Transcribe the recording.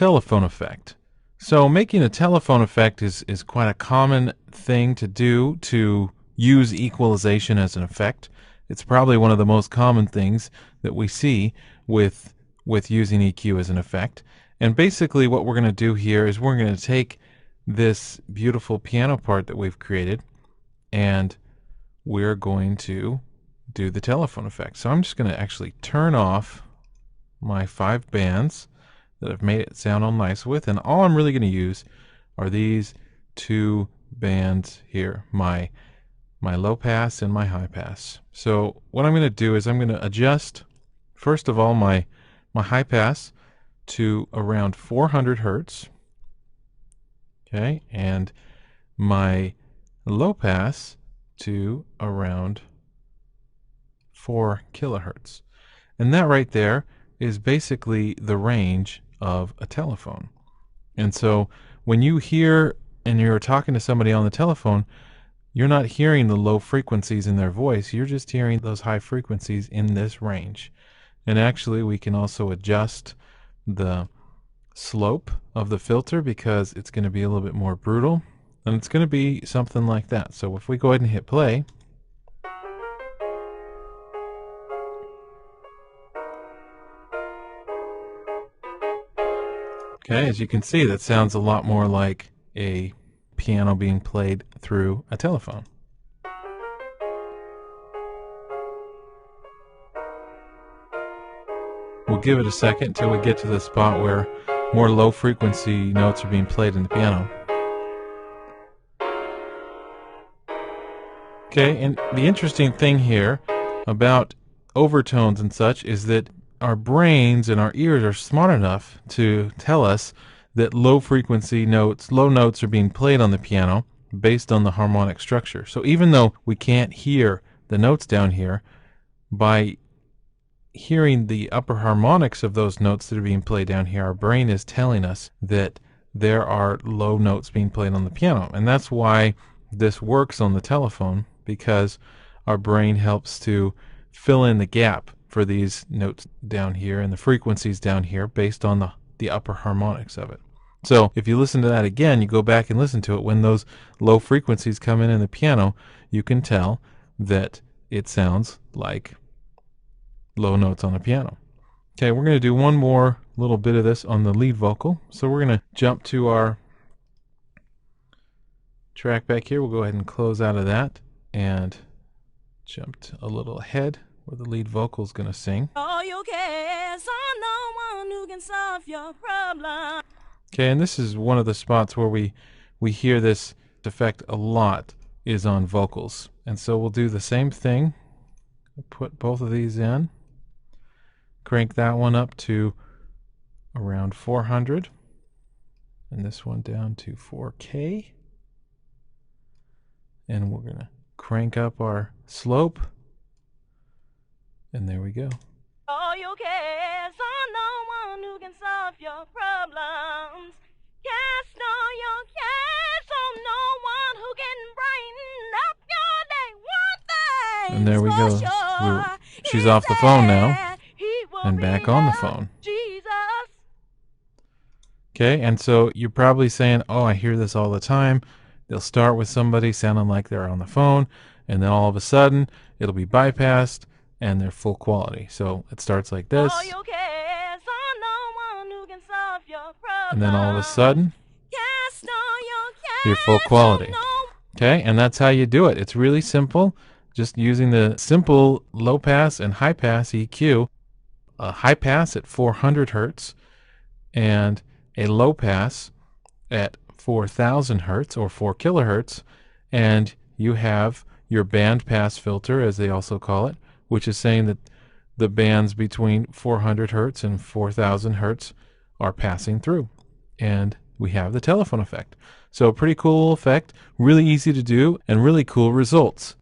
telephone effect. So making a telephone effect is quite a common thing to do, to use equalization as an effect. It's probably one of the most common things that we see with using EQ as an effect. And basically what we're going to do here is we're going to take this beautiful piano part that we've created and we're going to do the telephone effect. So I'm just going to actually turn off my 5 bands that I've made it sound all nice with, and all I'm really going to use are these 2 bands here, my low pass and my high pass. So what I'm going to do is I'm going to adjust first of all my high pass to around 400 hertz, okay, and my low pass to around 4 kilohertz. And that right there is basically the range of a telephone. And so when you hear and you're talking to somebody on the telephone, you're not hearing the low frequencies in their voice, you're just hearing those high frequencies in this range. And actually we can also adjust the slope of the filter because it's going to be a little bit more brutal, and it's going to be something like that. So if we go ahead and hit play, okay, as you can see, that sounds a lot more like a piano being played through a telephone. We'll give it a second until we get to the spot where more low frequency notes are being played in the piano. Okay, and the interesting thing here about overtones and such is that our brains and our ears are smart enough to tell us that low frequency notes, low notes are being played on the piano based on the harmonic structure. So even though we can't hear the notes down here, by hearing the upper harmonics of those notes that are being played down here, our brain is telling us that there are low notes being played on the piano. And that's why this works on the telephone, because our brain helps to fill in the gap for these notes down here and the frequencies down here based on the upper harmonics of it. So if you listen to that again, you go back and listen to it, when those low frequencies come in the piano, you can tell that it sounds like low notes on a piano. Okay, we're going to do one more little bit of this on the lead vocal. So we're going to jump to our track back here. We'll go ahead and close out of that and jump a little ahead where the lead vocal is going to sing. All your cares on no one who can solve your problem. Okay, and this is one of the spots where we hear this effect a lot, is on vocals. And so we'll do the same thing. Put both of these in. Crank that one up to around 400 and this one down to 4K. And we're going to crank up our slope. And there we go. All your cares on no one who can solve your problems. Cast all your cares on no one who can brighten up your day. One thing, and there we go. Sure. She's off the phone now and back on the phone. Jesus. Okay, and so you're probably saying, oh, I hear this all the time. They'll start with somebody sounding like they're on the phone, and then all of a sudden it'll be bypassed and they're full quality. So it starts like this, and then all of a sudden you're full quality. Okay, and that's how you do it. It's really simple, just using the simple low pass and high pass EQ. A high pass at 400 hertz and a low pass at 4,000 hertz or 4 kilohertz, and you have your band pass filter, as they also call it, which is saying that the bands between 400 hertz and 4,000 hertz are passing through, and we have the telephone effect. So a pretty cool effect, really easy to do, and really cool results.